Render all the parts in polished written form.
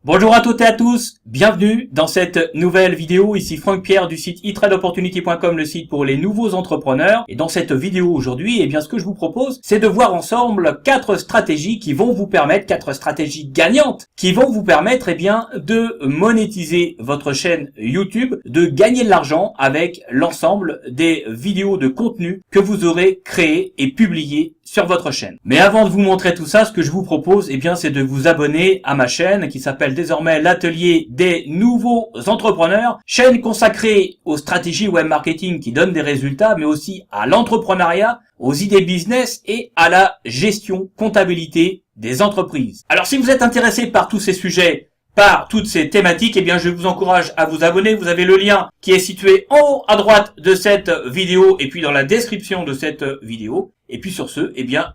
Bonjour à toutes et à tous, bienvenue dans cette nouvelle vidéo. Ici Franck Pierre du site eTradeOpportunity.com, le site pour les nouveaux entrepreneurs. Et dans cette vidéo aujourd'hui, ce que je vous propose, c'est de voir ensemble 4 stratégies qui vont vous permettre, 4 stratégies gagnantes, qui vont vous permettre, de monétiser votre chaîne YouTube, de gagner de l'argent avec l'ensemble des vidéos de contenu que vous aurez créées et publiées sur votre chaîne. Mais avant de vous montrer tout ça, ce que je vous propose, c'est de vous abonner à ma chaîne qui s'appelle désormais l'atelier des nouveaux entrepreneurs, chaîne consacrée aux stratégies web marketing qui donnent des résultats, mais aussi à l'entrepreneuriat, aux idées business et à la gestion, comptabilité des entreprises. Alors si vous êtes intéressé par tous ces sujets, par toutes ces thématiques, je vous encourage à vous abonner. Vous avez le lien qui est situé en haut à droite de cette vidéo et puis dans la description de cette vidéo. Et puis sur ce,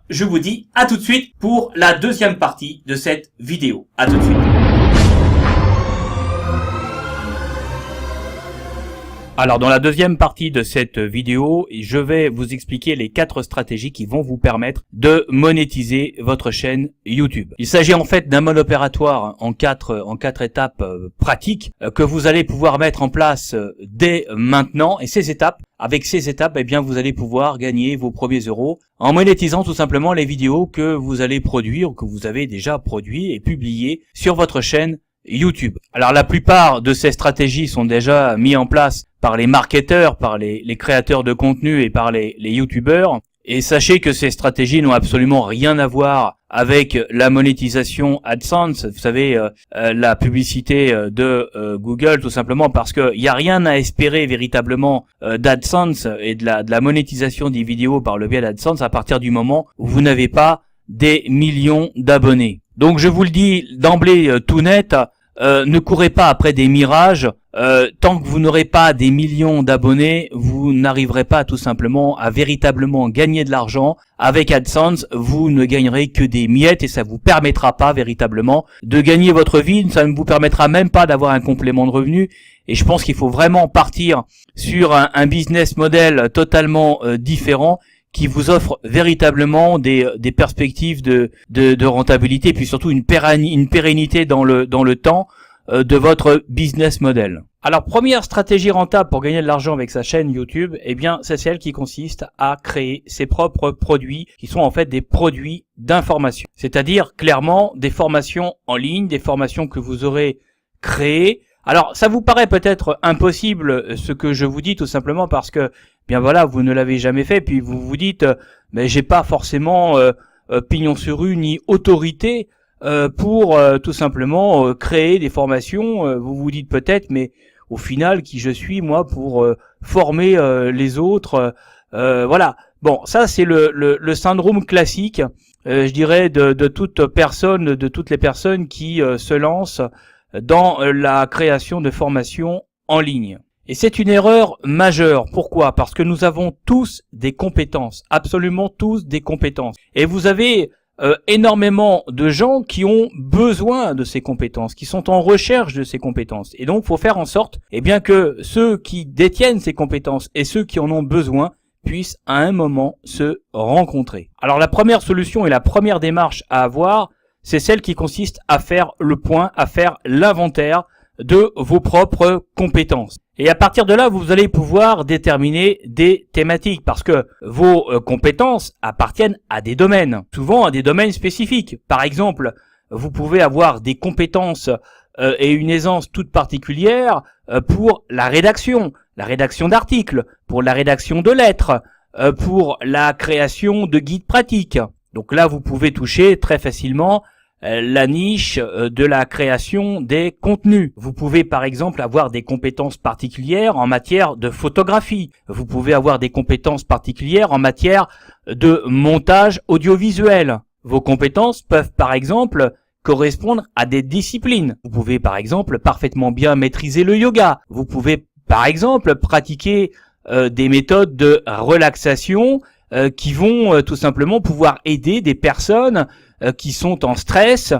je vous dis à tout de suite pour la deuxième partie de cette vidéo. À tout de suite. Alors dans la deuxième partie de cette vidéo, je vais vous expliquer les 4 stratégies qui vont vous permettre de monétiser votre chaîne YouTube. Il s'agit en fait d'un mode opératoire en quatre étapes pratiques que vous allez pouvoir mettre en place dès maintenant. Et avec ces étapes, vous allez pouvoir gagner vos premiers euros en monétisant tout simplement les vidéos que vous allez produire ou que vous avez déjà produit et publiées sur votre chaîne YouTube. Alors la plupart de ces stratégies sont déjà mises en place par les marketeurs, par les créateurs de contenu et par les youtubeurs. Et sachez que ces stratégies n'ont absolument rien à voir avec la monétisation AdSense, vous savez, la publicité de Google, tout simplement parce que il y a rien à espérer véritablement d'AdSense et de la monétisation des vidéos par le biais d'AdSense à partir du moment où vous n'avez pas des millions d'abonnés. Donc je vous le dis d'emblée tout net, ne courez pas après des mirages. Tant que vous n'aurez pas des millions d'abonnés, vous n'arriverez pas tout simplement à véritablement gagner de l'argent. Avec AdSense, vous ne gagnerez que des miettes et ça vous permettra pas véritablement de gagner votre vie. Ça ne vous permettra même pas d'avoir un complément de revenu. Et je pense qu'il faut vraiment partir sur un business model totalement différent qui vous offre véritablement des perspectives de rentabilité et puis surtout une pérennité dans le temps de votre business model. Alors première stratégie rentable pour gagner de l'argent avec sa chaîne YouTube, c'est celle qui consiste à créer ses propres produits qui sont en fait des produits d'information. C'est-à-dire clairement des formations en ligne, des formations que vous aurez créées. Alors ça vous paraît peut-être impossible ce que je vous dis tout simplement parce que vous ne l'avez jamais fait puis vous vous dites mais j'ai pas forcément pignon sur rue ni autorité pour tout simplement créer des formations. Vous vous dites peut-être mais au final qui je suis moi pour former les autres voilà. Bon, ça c'est le syndrome classique je dirais de toutes les personnes qui se lancent dans la création de formations en ligne. Et c'est une erreur majeure. Pourquoi? Parce que nous avons tous des compétences, absolument tous des compétences. Et vous avez énormément de gens qui ont besoin de ces compétences, qui sont en recherche de ces compétences. Et donc, il faut faire en sorte que ceux qui détiennent ces compétences et ceux qui en ont besoin puissent à un moment se rencontrer. Alors, la première solution et la première démarche à avoir, c'est celle qui consiste à faire le point, à faire l'inventaire de vos propres compétences. Et à partir de là, vous allez pouvoir déterminer des thématiques parce que vos compétences appartiennent à des domaines, souvent à des domaines spécifiques. Par exemple, vous pouvez avoir des compétences et une aisance toute particulière pour la rédaction d'articles, pour la rédaction de lettres, pour la création de guides pratiques. Donc là, vous pouvez toucher très facilement la niche de la création des contenus. Vous pouvez par exemple avoir des compétences particulières en matière de photographie. Vous pouvez avoir des compétences particulières en matière de montage audiovisuel. Vos compétences peuvent par exemple correspondre à des disciplines. Vous pouvez par exemple parfaitement bien maîtriser le yoga. Vous pouvez par exemple pratiquer des méthodes de relaxation qui vont tout simplement pouvoir aider des personnes qui sont en stress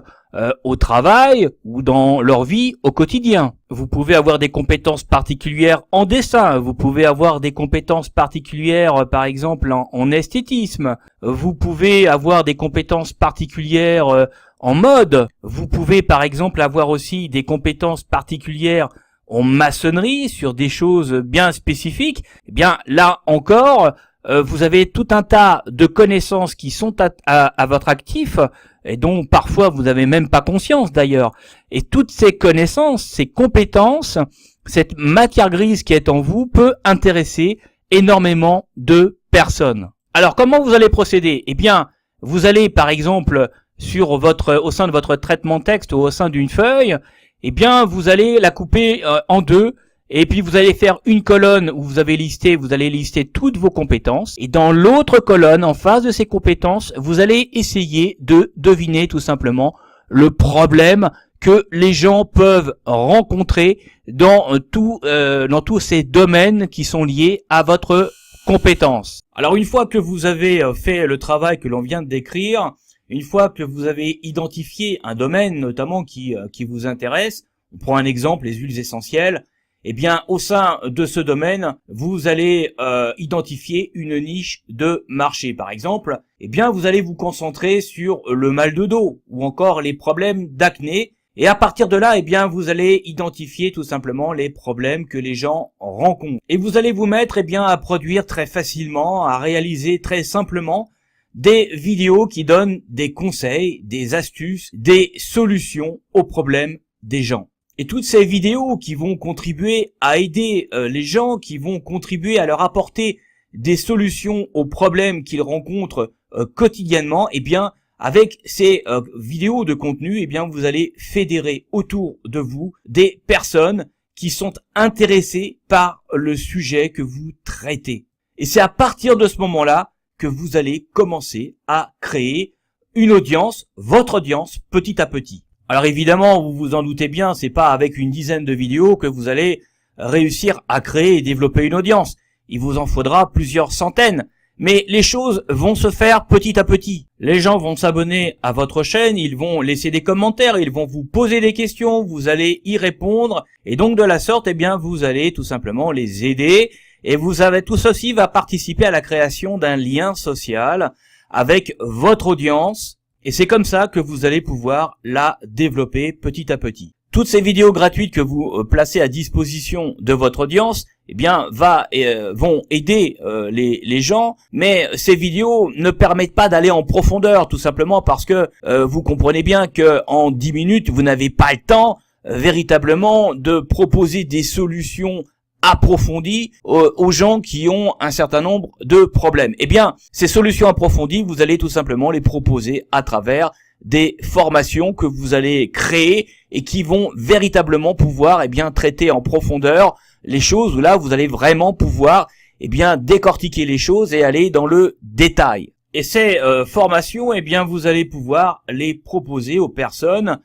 au travail ou dans leur vie au quotidien. Vous pouvez avoir des compétences particulières en dessin, vous pouvez avoir des compétences particulières par exemple en esthétisme, vous pouvez avoir des compétences particulières en mode, vous pouvez par exemple avoir aussi des compétences particulières en maçonnerie sur des choses bien spécifiques. Eh bien là encore, vous avez tout un tas de connaissances qui sont à votre actif et dont parfois vous n'avez même pas conscience d'ailleurs. Et toutes ces connaissances, ces compétences, cette matière grise qui est en vous peut intéresser énormément de personnes. Alors comment vous allez procéder? Eh bien, vous allez par exemple au sein de votre traitement texte ou au sein d'une feuille, eh bien vous allez la couper en deux. Et puis vous allez faire une colonne où vous allez lister toutes vos compétences. Et dans l'autre colonne, en face de ces compétences, vous allez essayer de deviner tout simplement le problème que les gens peuvent rencontrer dans tous ces domaines qui sont liés à votre compétence. Alors une fois que vous avez fait le travail que l'on vient de décrire, une fois que vous avez identifié un domaine notamment qui vous intéresse, on prend un exemple, les huiles essentielles. Eh bien, au sein de ce domaine, vous allez identifier une niche de marché. Par exemple, eh bien, vous allez vous concentrer sur le mal de dos ou encore les problèmes d'acné. Et à partir de là, eh bien, vous allez identifier tout simplement les problèmes que les gens rencontrent. Et vous allez vous mettre, eh bien, à produire très facilement, à réaliser très simplement des vidéos qui donnent des conseils, des astuces, des solutions aux problèmes des gens. Et toutes ces vidéos qui vont contribuer à aider les gens, qui vont contribuer à leur apporter des solutions aux problèmes qu'ils rencontrent quotidiennement, eh bien, avec ces vidéos de contenu, eh bien, vous allez fédérer autour de vous des personnes qui sont intéressées par le sujet que vous traitez. Et c'est à partir de ce moment-là que vous allez commencer à créer une audience, votre audience, petit à petit. Alors évidemment, vous vous en doutez bien, c'est pas avec une dizaine de vidéos que vous allez réussir à créer et développer une audience. Il vous en faudra plusieurs centaines. Mais les choses vont se faire petit à petit. Les gens vont s'abonner à votre chaîne, ils vont laisser des commentaires, ils vont vous poser des questions, vous allez y répondre. Et donc de la sorte, eh bien, vous allez tout simplement les aider. Et tout ceci va participer à la création d'un lien social avec votre audience. Et c'est comme ça que vous allez pouvoir la développer petit à petit. Toutes ces vidéos gratuites que vous placez à disposition de votre audience, eh bien, vont aider les gens, mais ces vidéos ne permettent pas d'aller en profondeur, tout simplement parce que vous comprenez bien que en 10 minutes, vous n'avez pas le temps véritablement de proposer des solutions approfondies aux gens qui ont un certain nombre de problèmes. Eh bien, ces solutions approfondies, vous allez tout simplement les proposer à travers des formations que vous allez créer et qui vont véritablement pouvoir, eh bien, traiter en profondeur les choses, où là, vous allez vraiment pouvoir, eh bien, décortiquer les choses et aller dans le détail. Et ces formations, eh bien, vous allez pouvoir les proposer aux personnes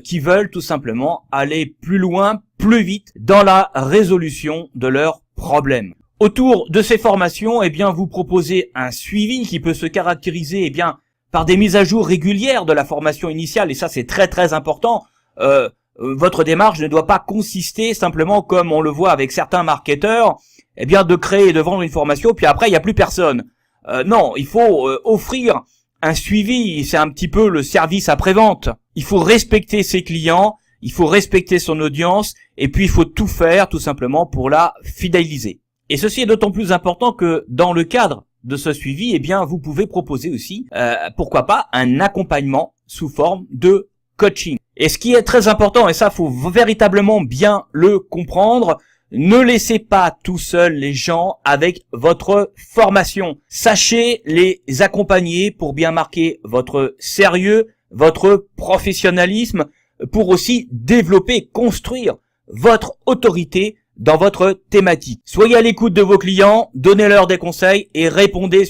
qui veulent tout simplement aller plus loin, plus vite dans la résolution de leurs problèmes. Autour de ces formations, eh bien, vous proposez un suivi qui peut se caractériser, eh bien, par des mises à jour régulières de la formation initiale, et ça c'est très très important. Votre démarche ne doit pas consister simplement, comme on le voit avec certains marketeurs, eh bien, de créer et de vendre une formation, puis après il n'y a plus personne. Non, il faut offrir un suivi, c'est un petit peu le service après-vente. Il faut respecter ses clients, il faut respecter son audience, et puis il faut tout faire tout simplement pour la fidéliser. Et ceci est d'autant plus important que dans le cadre de ce suivi, eh bien, vous pouvez proposer aussi, pourquoi pas, un accompagnement sous forme de coaching. Et ce qui est très important, et ça faut véritablement bien le comprendre, ne laissez pas tout seul les gens avec votre formation. Sachez les accompagner pour bien marquer votre sérieux, votre professionnalisme, pour aussi développer, construire votre autorité dans votre thématique. Soyez à l'écoute de vos clients, donnez-leur des conseils et répondez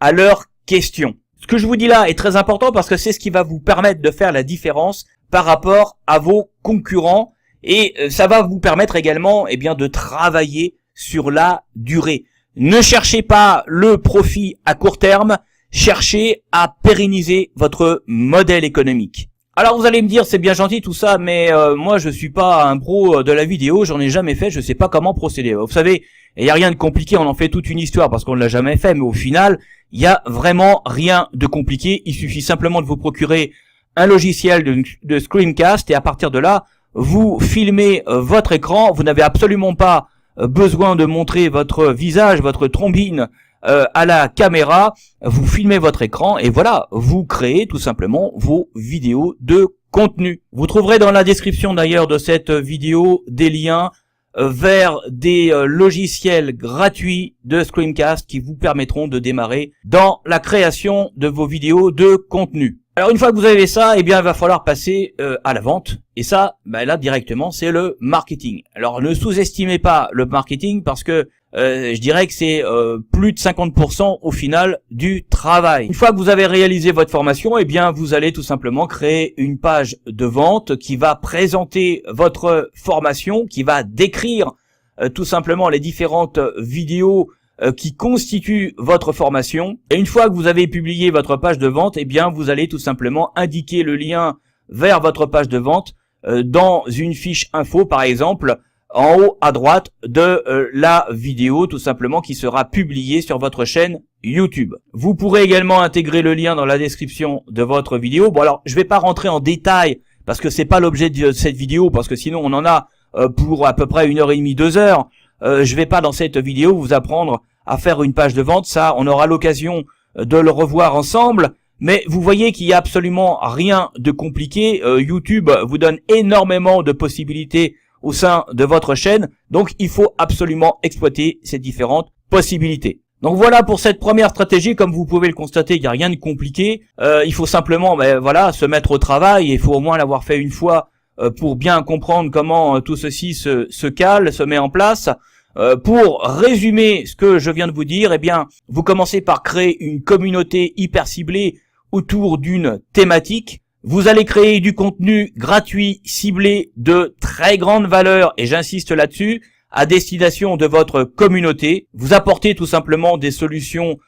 à leurs questions. Ce que je vous dis là est très important parce que c'est ce qui va vous permettre de faire la différence par rapport à vos concurrents, et ça va vous permettre également, eh bien, de travailler sur la durée. Ne cherchez pas le profit à court terme, cherchez à pérenniser votre modèle économique. Alors vous allez me dire, c'est bien gentil tout ça, mais moi je suis pas un pro de la vidéo, j'en ai jamais fait, je sais pas comment procéder. Vous savez, il y a rien de compliqué, on en fait toute une histoire parce qu'on ne l'a jamais fait, mais au final, il y a vraiment rien de compliqué. Il suffit simplement de vous procurer un logiciel de Screencast et à partir de là, vous filmez votre écran. Vous n'avez absolument pas besoin de montrer votre visage, votre trombine à la caméra. Vous filmez votre écran et voilà, vous créez tout simplement vos vidéos de contenu. Vous trouverez dans la description d'ailleurs de cette vidéo des liens vers des logiciels gratuits de Screencast qui vous permettront de démarrer dans la création de vos vidéos de contenu. Alors une fois que vous avez ça, eh bien il va falloir passer à la vente. Et ça, là directement, c'est le marketing. Alors ne sous-estimez pas le marketing parce que je dirais que c'est plus de 50% au final du travail. Une fois que vous avez réalisé votre formation, eh bien vous allez tout simplement créer une page de vente qui va présenter votre formation, qui va décrire tout simplement les différentes vidéos qui constituent votre formation. Et une fois que vous avez publié votre page de vente, eh bien vous allez tout simplement indiquer le lien vers votre page de vente dans une fiche info par exemple, en haut à droite de la vidéo tout simplement qui sera publiée sur votre chaîne YouTube. Vous pourrez également intégrer le lien dans la description de votre vidéo. Bon alors, je vais pas rentrer en détail parce que c'est pas l'objet de cette vidéo parce que sinon on en a pour à peu près 1h30, 2 heures. Je vais pas dans cette vidéo vous apprendre à faire une page de vente. Ça, on aura l'occasion de le revoir ensemble. Mais vous voyez qu'il y a absolument rien de compliqué. YouTube vous donne énormément de possibilités au sein de votre chaîne, donc il faut absolument exploiter ces différentes possibilités. Donc voilà pour cette première stratégie. Comme vous pouvez le constater, il n'y a rien de compliqué. Il faut simplement se mettre au travail. Il faut au moins l'avoir fait une fois pour bien comprendre comment tout ceci se cale, se met en place. Pour résumer ce que je viens de vous dire, eh bien vous commencez par créer une communauté hyper ciblée autour d'une thématique. Vous allez créer du contenu gratuit, ciblé, de très grande valeur, et j'insiste là-dessus, à destination de votre communauté. Vous apportez tout simplement des solutions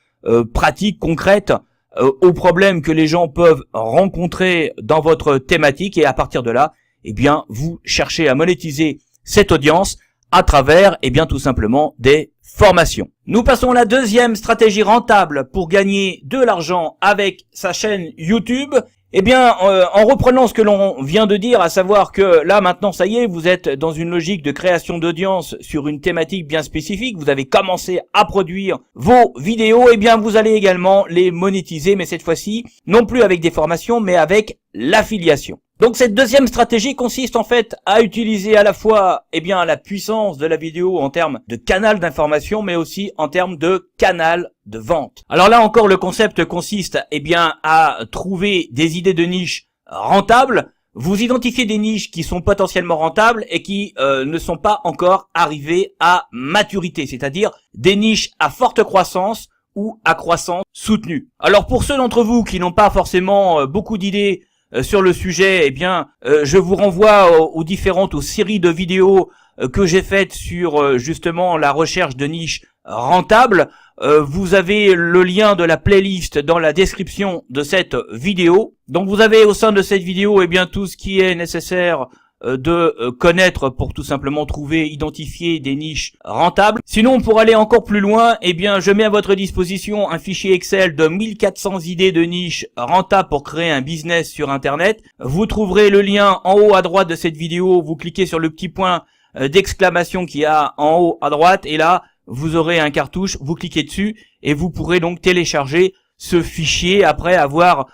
pratiques, concrètes, aux problèmes que les gens peuvent rencontrer dans votre thématique, et à partir de là, eh bien, vous cherchez à monétiser cette audience à travers, tout simplement, des formations. Nous passons à la deuxième stratégie rentable pour gagner de l'argent avec sa chaîne YouTube. En reprenant ce que l'on vient de dire, à savoir que là maintenant ça y est, vous êtes dans une logique de création d'audience sur une thématique bien spécifique, vous avez commencé à produire vos vidéos, vous allez également les monétiser, mais cette fois-ci non plus avec des formations mais avec l'affiliation. Donc cette deuxième stratégie consiste en fait à utiliser à la fois la puissance de la vidéo en termes de canal d'information mais aussi en termes de canal de vente. Alors là encore le concept consiste à trouver des idées de niche rentables. Vous identifiez des niches qui sont potentiellement rentables et qui ne sont pas encore arrivées à maturité, c'est-à-dire des niches à forte croissance ou à croissance soutenue. Alors pour ceux d'entre vous qui n'ont pas forcément beaucoup d'idées sur le sujet, je vous renvoie aux séries de vidéos que j'ai faites sur justement la recherche de niches rentables. Vous avez le lien de la playlist dans la description de cette vidéo. Donc vous avez au sein de cette vidéo tout ce qui est nécessaire de connaître pour tout simplement trouver, identifier des niches rentables. Sinon, pour aller encore plus loin, je mets à votre disposition un fichier Excel de 1400 idées de niches rentables pour créer un business sur Internet. Vous trouverez le lien en haut à droite de cette vidéo. Vous cliquez sur le petit point d'exclamation qu'il y a en haut à droite et là, vous aurez un cartouche. Vous cliquez dessus et vous pourrez donc télécharger ce fichier après avoir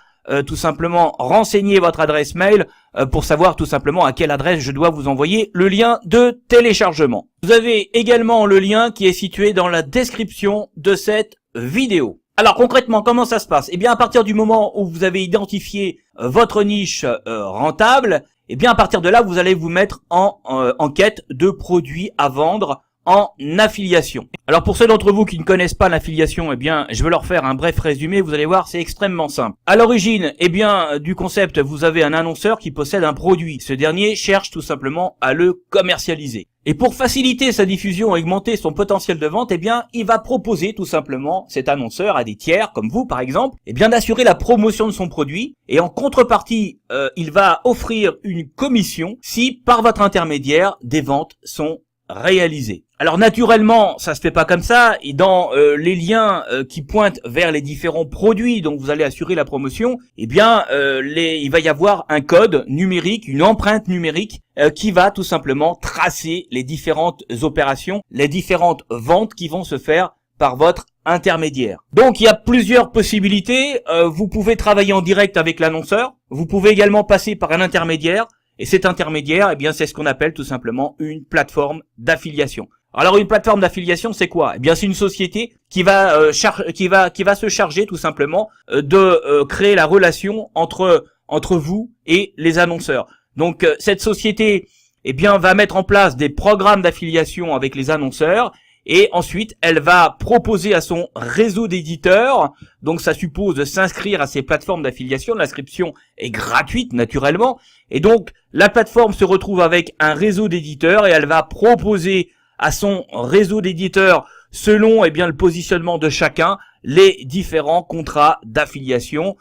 tout simplement renseigner votre adresse mail pour savoir tout simplement à quelle adresse je dois vous envoyer le lien de téléchargement. Vous avez également le lien qui est situé dans la description de cette vidéo. Alors concrètement, comment ça se passe ? À partir du moment où vous avez identifié votre niche rentable, à partir de là, vous allez vous mettre en quête de produits à vendre en affiliation. Alors pour ceux d'entre vous qui ne connaissent pas l'affiliation, eh bien je vais leur faire un bref résumé, vous allez voir c'est extrêmement simple. À l'origine, eh bien du concept, vous avez un annonceur qui possède un produit. Ce dernier cherche tout simplement à le commercialiser. Et pour faciliter sa diffusion et augmenter son potentiel de vente, eh bien il va proposer tout simplement cet annonceur à des tiers comme vous par exemple, eh bien d'assurer la promotion de son produit et en contrepartie, il va offrir une commission si par votre intermédiaire des ventes sont réalisées. Alors naturellement, ça se fait pas comme ça, et dans les liens qui pointent vers les différents produits dont vous allez assurer la promotion, eh bien il va y avoir un code numérique, une empreinte numérique qui va tout simplement tracer les différentes opérations, les différentes ventes qui vont se faire par votre intermédiaire. Donc il y a plusieurs possibilités, vous pouvez travailler en direct avec l'annonceur, vous pouvez également passer par un intermédiaire, et cet intermédiaire, eh bien c'est ce qu'on appelle tout simplement une plateforme d'affiliation. Alors une plateforme d'affiliation, c'est quoi? Eh bien c'est une société qui va se charger tout simplement de créer la relation entre vous et les annonceurs. Donc cette société, eh bien va mettre en place des programmes d'affiliation avec les annonceurs et ensuite elle va proposer à son réseau d'éditeurs, donc ça suppose de s'inscrire à ces plateformes d'affiliation. L'inscription est gratuite naturellement et donc la plateforme se retrouve avec un réseau d'éditeurs et elle va proposer à son réseau d'éditeurs, selon bien le positionnement de chacun, les différents contrats d'affiliation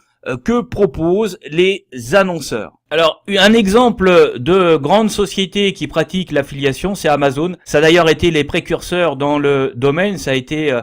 que proposent les annonceurs. Alors, un exemple de grande société qui pratique l'affiliation, c'est Amazon. Ça a d'ailleurs été les précurseurs dans le domaine. Ça a été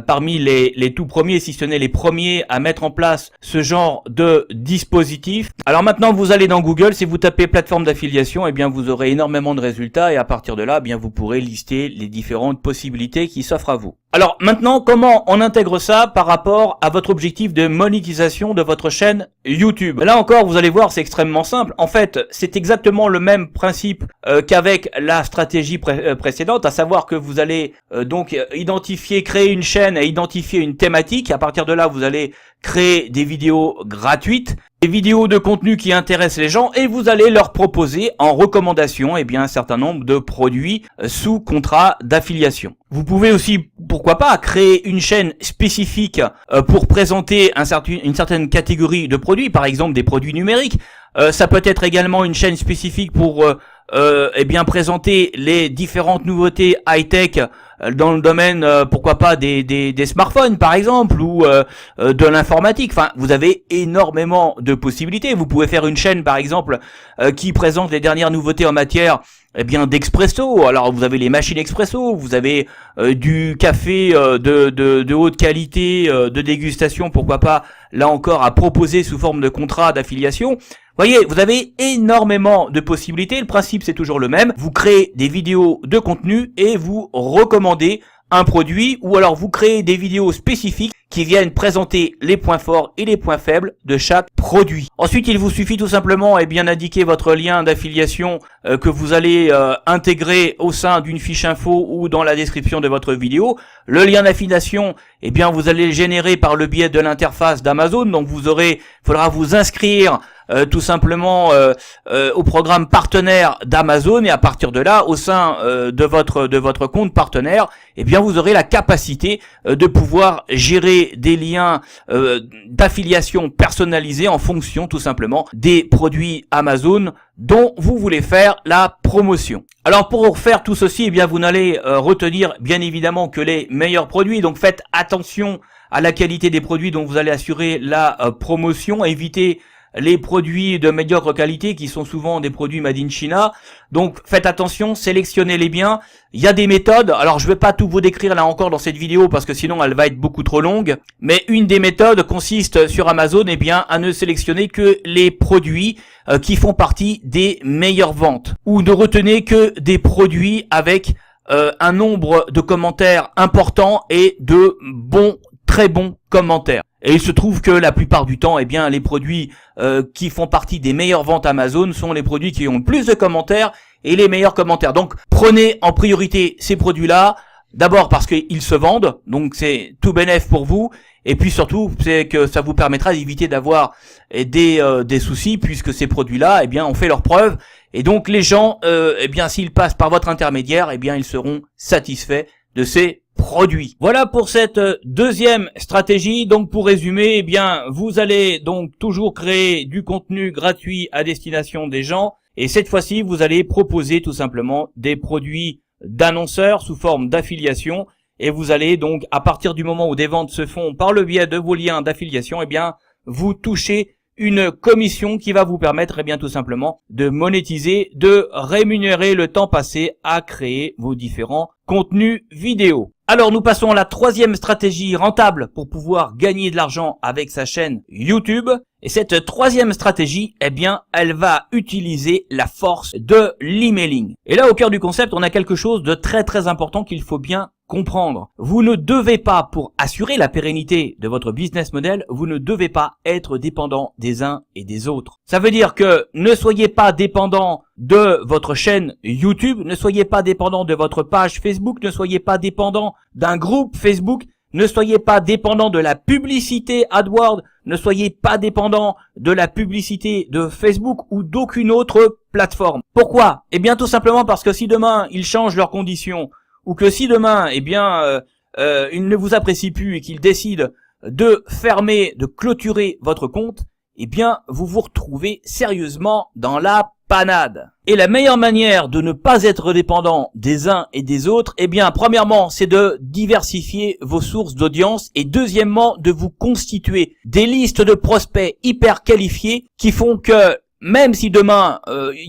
parmi les tout premiers, si ce n'est les premiers, à mettre en place ce genre de dispositif. Alors maintenant, vous allez dans Google, si vous tapez plateforme d'affiliation, eh bien vous aurez énormément de résultats et à partir de là, eh bien vous pourrez lister les différentes possibilités qui s'offrent à vous. Alors maintenant, comment on intègre ça par rapport à votre objectif de monétisation de votre chaîne YouTube? Là encore, vous allez voir, c'est extrêmement simple. En fait, c'est exactement le même principe qu'avec la stratégie précédente, à savoir que vous allez donc créer une chaîne et identifier une thématique. À partir de là, vous allez créer des vidéos gratuites, des vidéos de contenu qui intéressent les gens et vous allez leur proposer en recommandation un certain nombre de produits sous contrat d'affiliation. Vous pouvez aussi, pourquoi pas, créer une chaîne spécifique pour présenter une certaine catégorie de produits, par exemple des produits numériques. Ça peut être également une chaîne spécifique pour présenter les différentes nouveautés high-tech dans le domaine, pourquoi pas des smartphones par exemple, ou de l'informatique. Enfin, vous avez énormément de possibilités. Vous pouvez faire une chaîne par exemple qui présente les dernières nouveautés en matière d'expresso. Alors vous avez les machines expresso, vous avez du café de haute qualité, de dégustation, pourquoi pas là encore à proposer sous forme de contrat d'affiliation. Voyez, vous avez énormément de possibilités. Le principe c'est toujours le même. Vous créez des vidéos de contenu et vous recommandez un produit, ou alors vous créez des vidéos spécifiques qui viennent présenter les points forts et les points faibles de chaque produit. Ensuite, il vous suffit tout simplement d'indiquer votre lien d'affiliation que vous allez intégrer au sein d'une fiche info ou dans la description de votre vidéo. Le lien d'affiliation, vous allez le générer par le biais de l'interface d'Amazon. Donc faudra vous inscrire tout simplement au programme partenaire d'Amazon et à partir de là, au sein de votre compte partenaire, vous aurez la capacité de pouvoir gérer des liens d'affiliation personnalisés en fonction tout simplement des produits Amazon dont vous voulez faire la promotion. Alors pour faire tout ceci, vous n'allez retenir bien évidemment que les meilleurs produits, donc faites attention à la qualité des produits dont vous allez assurer la promotion, évitez les produits de médiocre qualité qui sont souvent des produits made in China. Donc faites attention, sélectionnez-les bien. Il y a des méthodes, alors je vais pas tout vous décrire là encore dans cette vidéo parce que sinon elle va être beaucoup trop longue, mais une des méthodes consiste sur Amazon à ne sélectionner que les produits qui font partie des meilleures ventes, ou ne retenez que des produits avec un nombre de commentaires important et de très bons commentaires. Et il se trouve que la plupart du temps, les produits qui font partie des meilleures ventes Amazon sont les produits qui ont le plus de commentaires et les meilleurs commentaires. Donc prenez en priorité ces produits-là, d'abord parce qu'ils se vendent, donc c'est tout bénef pour vous, et puis surtout c'est que ça vous permettra d'éviter d'avoir des soucis puisque ces produits-là ont fait leurs preuves Et donc les gens, eh bien s'ils passent par votre intermédiaire, eh bien ils seront satisfaits de ces produits. Voilà pour cette deuxième stratégie. Donc pour résumer, eh bien vous allez donc toujours créer du contenu gratuit à destination des gens, et cette fois-ci vous allez proposer tout simplement des produits d'annonceurs sous forme d'affiliation, et vous allez donc, à partir du moment où des ventes se font par le biais de vos liens d'affiliation, eh bien vous touchez une commission qui va vous permettre, eh bien tout simplement, de monétiser, de rémunérer le temps passé à créer vos différents contenus vidéo. Alors nous passons à la troisième stratégie rentable pour pouvoir gagner de l'argent avec sa chaîne YouTube. Et cette troisième stratégie, eh bien, elle va utiliser la force de l'emailing. Et là, au cœur du concept, on a quelque chose de très très important qu'il faut bien comprendre. Vous ne devez pas, pour assurer la pérennité de votre business model, vous ne devez pas être dépendant des uns et des autres. Ça veut dire que ne soyez pas dépendant de votre chaîne YouTube, ne soyez pas dépendant de votre page Facebook, ne soyez pas dépendant d'un groupe Facebook, ne soyez pas dépendant de la publicité AdWords, ne soyez pas dépendant de la publicité de Facebook ou d'aucune autre plateforme. Pourquoi? Eh bien tout simplement parce que si demain ils changent leurs conditions, ou que si demain, eh bien, il ne vous apprécie plus et qu'il décide de fermer, de clôturer votre compte, eh bien, vous vous retrouvez sérieusement dans la panade. Et la meilleure manière de ne pas être dépendant des uns et des autres, eh bien, premièrement, c'est de diversifier vos sources d'audience, et deuxièmement, de vous constituer des listes de prospects hyper qualifiés qui font que, même si demain, il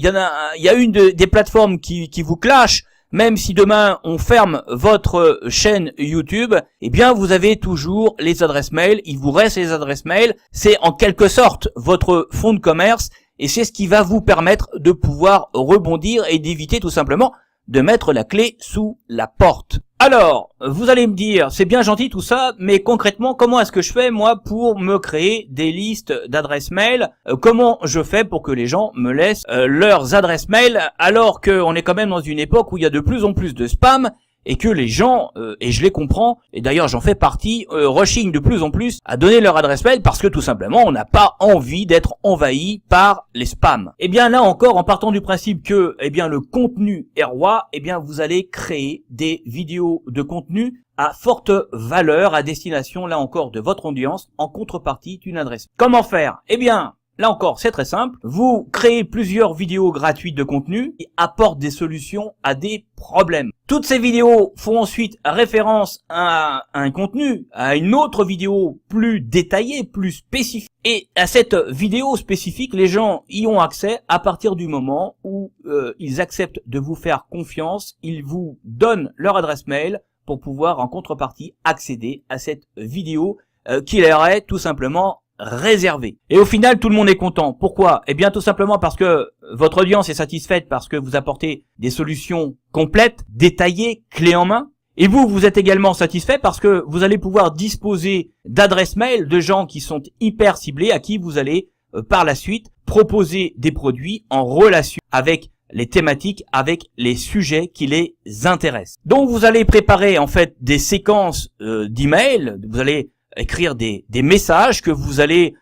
y a une des plateformes qui vous clash, même si demain on ferme votre chaîne YouTube, eh bien vous avez toujours les adresses mail, il vous reste les adresses mail, c'est en quelque sorte votre fonds de commerce, et c'est ce qui va vous permettre de pouvoir rebondir et d'éviter tout simplement de mettre la clé sous la porte. Alors, vous allez me dire, c'est bien gentil tout ça, mais concrètement, comment est-ce que je fais, moi, pour me créer des listes d'adresses mail? Comment je fais pour que les gens me laissent leurs adresses mail, alors qu'on est quand même dans une époque où il y a de plus en plus de spam, et que les gens, et je les comprends, et d'ailleurs j'en fais partie, rechignent de plus en plus à donner leur adresse mail parce que tout simplement on n'a pas envie d'être envahi par les spams. Et bien là encore, en partant du principe que eh bien le contenu est roi, eh bien vous allez créer des vidéos de contenu à forte valeur à destination là encore de votre audience en contrepartie d'une adresse. Comment faire? Eh bien là encore, c'est très simple. Vous créez plusieurs vidéos gratuites de contenu qui apportent des solutions à des problèmes. Toutes ces vidéos font ensuite référence à un contenu, à une autre vidéo plus détaillée, plus spécifique. Et à cette vidéo spécifique, les gens y ont accès à partir du moment où ils acceptent de vous faire confiance. Ils vous donnent leur adresse mail pour pouvoir en contrepartie accéder à cette vidéo qui leur est tout simplement réservé. Et au final, tout le monde est content. Pourquoi? Eh bien, tout simplement parce que votre audience est satisfaite parce que vous apportez des solutions complètes, détaillées, clés en main. Et vous êtes également satisfait parce que vous allez pouvoir disposer d'adresses mail de gens qui sont hyper ciblés, à qui vous allez, par la suite, proposer des produits en relation avec les thématiques, avec les sujets qui les intéressent. Donc, vous allez préparer, en fait, des séquences d'emails. Vous allez écrire des messages que vous allez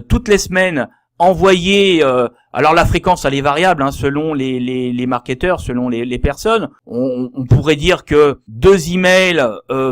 toutes les semaines envoyer. Alors la fréquence elle est variable selon les marketeurs, selon les personnes. On pourrait dire que 2 emails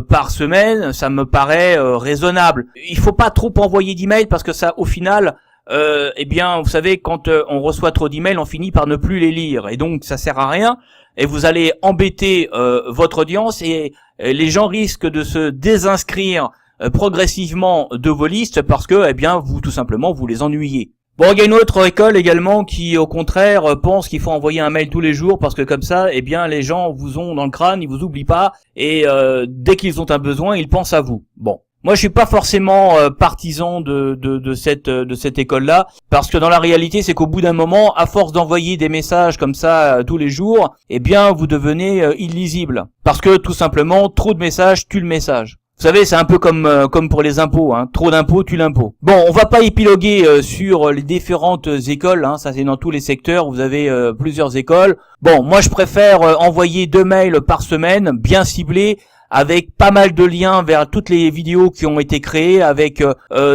par semaine, ça me paraît raisonnable. Il faut pas trop envoyer d'emails parce que ça, au final, eh bien, vous savez, quand on reçoit trop d'emails, on finit par ne plus les lire et donc ça sert à rien. Et vous allez embêter votre audience et les gens risquent de se désinscrire progressivement de vos listes parce que, eh bien, vous, tout simplement, vous les ennuyez. Bon, il y a une autre école également qui, au contraire, pense qu'il faut envoyer un mail tous les jours parce que comme ça, eh bien, les gens vous ont dans le crâne, ils vous oublient pas et dès qu'ils ont un besoin, ils pensent à vous. Bon. Moi, je suis pas forcément partisan de cette école-là, parce que dans la réalité, c'est qu'au bout d'un moment, à force d'envoyer des messages comme ça tous les jours, eh bien, vous devenez illisible, parce que tout simplement, trop de messages tue le message. Vous savez, c'est un peu comme pour les impôts, trop d'impôts tue l'impôt. Bon, on va pas épiloguer sur les différentes écoles, ça c'est dans tous les secteurs, vous avez plusieurs écoles. Bon, moi je préfère envoyer 2 mails par semaine, bien ciblés, avec pas mal de liens vers toutes les vidéos qui ont été créées, avec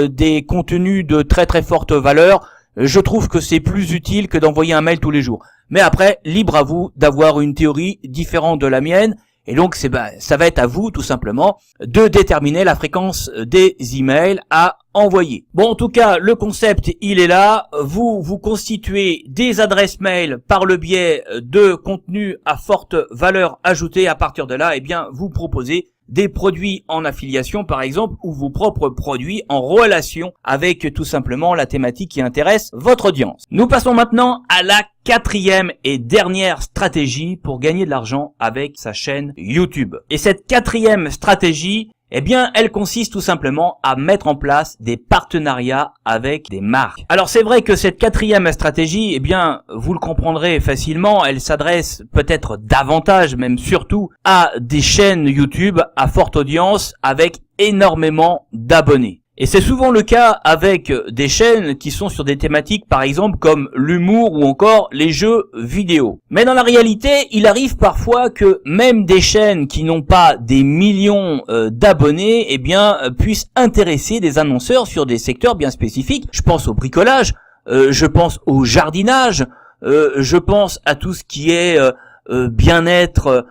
des contenus de très très forte valeur. je trouve que c'est plus utile que d'envoyer un mail tous les jours. Mais après, libre à vous d'avoir une théorie différente de la mienne. Et donc, ça va être à vous, tout simplement, de déterminer la fréquence des emails à envoyer. Bon, en tout cas, le concept, il est là. Vous constituez des adresses mail par le biais de contenus à forte valeur ajoutée. À partir de là, eh bien, vous proposez des produits en affiliation, par exemple, ou vos propres produits en relation avec tout simplement la thématique qui intéresse votre audience. Nous passons maintenant à la quatrième et dernière stratégie pour gagner de l'argent avec sa chaîne YouTube. Et cette quatrième stratégie, eh bien, elle consiste tout simplement à mettre en place des partenariats avec des marques. Alors, c'est vrai que cette quatrième stratégie, eh bien, vous le comprendrez facilement, elle s'adresse peut-être davantage, même surtout, à des chaînes YouTube à forte audience avec énormément d'abonnés. Et c'est souvent le cas avec des chaînes qui sont sur des thématiques par exemple comme l'humour ou encore les jeux vidéo. Mais dans la réalité, il arrive parfois que même des chaînes qui n'ont pas des millions d'abonnés, eh bien, puissent intéresser des annonceurs sur des secteurs bien spécifiques. Je pense au bricolage, je pense au jardinage, je pense à tout ce qui est bien-être,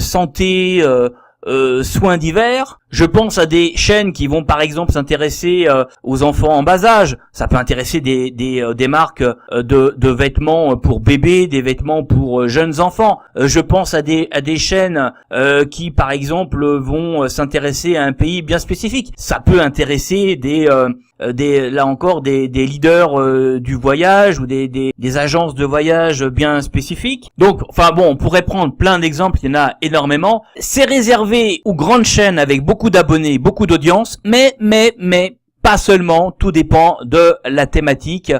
santé, soins divers. Je pense à des chaînes qui vont par exemple s'intéresser aux enfants en bas âge. Ça peut intéresser des marques de vêtements pour bébés, des vêtements pour jeunes enfants. Je pense à des chaînes qui par exemple vont s'intéresser à un pays bien spécifique. Ça peut intéresser là encore des leaders du voyage ou des agences de voyage bien spécifiques. Donc enfin bon, on pourrait prendre plein d'exemples, il y en a énormément. C'est réservé aux grandes chaînes avec beaucoup d'abonnés, beaucoup d'audience, mais pas seulement, tout dépend de la thématique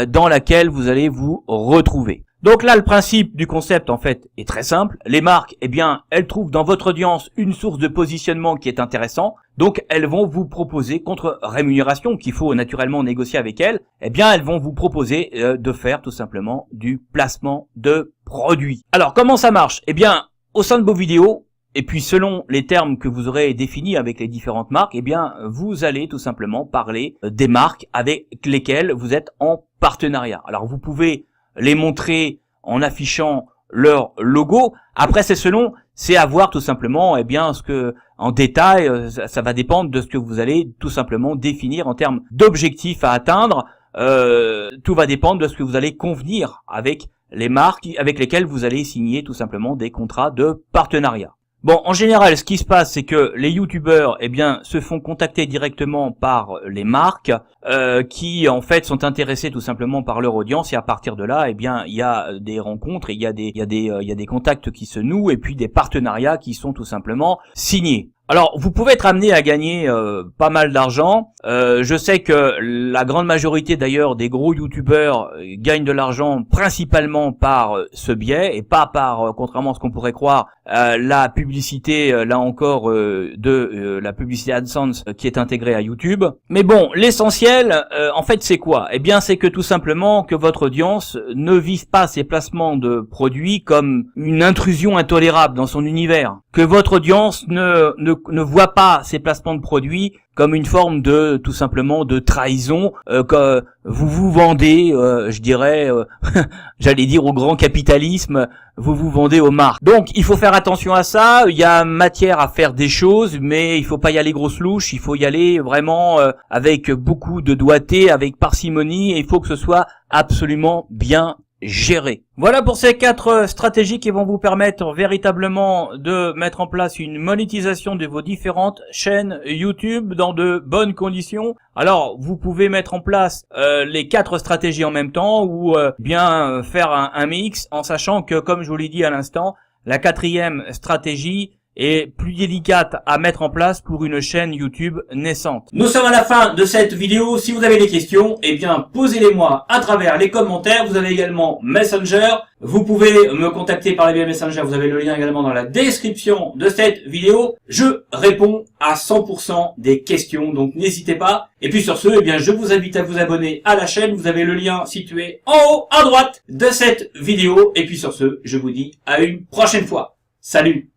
dans laquelle vous allez vous retrouver. Donc là, le principe du concept, en fait, est très simple. Les marques, eh bien, elles trouvent dans votre audience une source de positionnement qui est intéressant. Donc, elles vont vous proposer, contre rémunération, qu'il faut naturellement négocier avec elles, eh bien, elles vont vous proposer de faire tout simplement du placement de produits. Alors, comment ça marche? Eh bien, au sein de vos vidéos, et puis selon les termes que vous aurez définis avec les différentes marques, eh bien vous allez tout simplement parler des marques avec lesquelles vous êtes en partenariat. Alors vous pouvez les montrer en affichant leur logo. Après c'est à voir tout simplement, eh bien en détail, ça va dépendre de ce que vous allez tout simplement définir en termes d'objectifs à atteindre. Tout va dépendre de ce que vous allez convenir avec les marques avec lesquelles vous allez signer tout simplement des contrats de partenariat. Bon, en général, ce qui se passe, c'est que les youtubeurs, eh bien, se font contacter directement par les marques, qui, en fait, sont intéressés tout simplement par leur audience, et à partir de là, eh bien, il y a des rencontres, il y a des contacts qui se nouent, et puis des partenariats qui sont tout simplement signés. Alors, vous pouvez être amené à gagner pas mal d'argent. Je sais que la grande majorité d'ailleurs des gros youtubeurs gagnent de l'argent principalement par ce biais et pas par, contrairement à ce qu'on pourrait croire, la publicité, là encore, la publicité AdSense qui est intégrée à YouTube. Mais bon, l'essentiel, en fait, c'est quoi? Eh bien, c'est que tout simplement que votre audience ne vise pas ces placements de produits comme une intrusion intolérable dans son univers. Que votre audience ne voit pas ces placements de produits comme une forme de, tout simplement, de trahison, que vous vendez, je dirais, j'allais dire au grand capitalisme, vous vendez aux marques. Donc, il faut faire attention à ça, il y a matière à faire des choses, mais il faut pas y aller grosse louche, il faut y aller vraiment avec beaucoup de doigté, avec parcimonie, et il faut que ce soit absolument bien géré. Voilà pour ces 4 stratégies qui vont vous permettre véritablement de mettre en place une monétisation de vos différentes chaînes YouTube dans de bonnes conditions. Alors, vous pouvez mettre en place les 4 stratégies en même temps ou bien faire un mix en sachant que, comme je vous l'ai dit à l'instant, la 4e stratégie est plus délicate à mettre en place pour une chaîne YouTube naissante. Nous sommes à la fin de cette vidéo. Si vous avez des questions, eh bien, posez-les-moi à travers les commentaires. Vous avez également Messenger. Vous pouvez me contacter par les biais Messenger. Vous avez le lien également dans la description de cette vidéo. Je réponds à 100% des questions, donc n'hésitez pas. Et puis sur ce, eh bien, je vous invite à vous abonner à la chaîne. Vous avez le lien situé en haut à droite de cette vidéo. Et puis sur ce, je vous dis à une prochaine fois. Salut!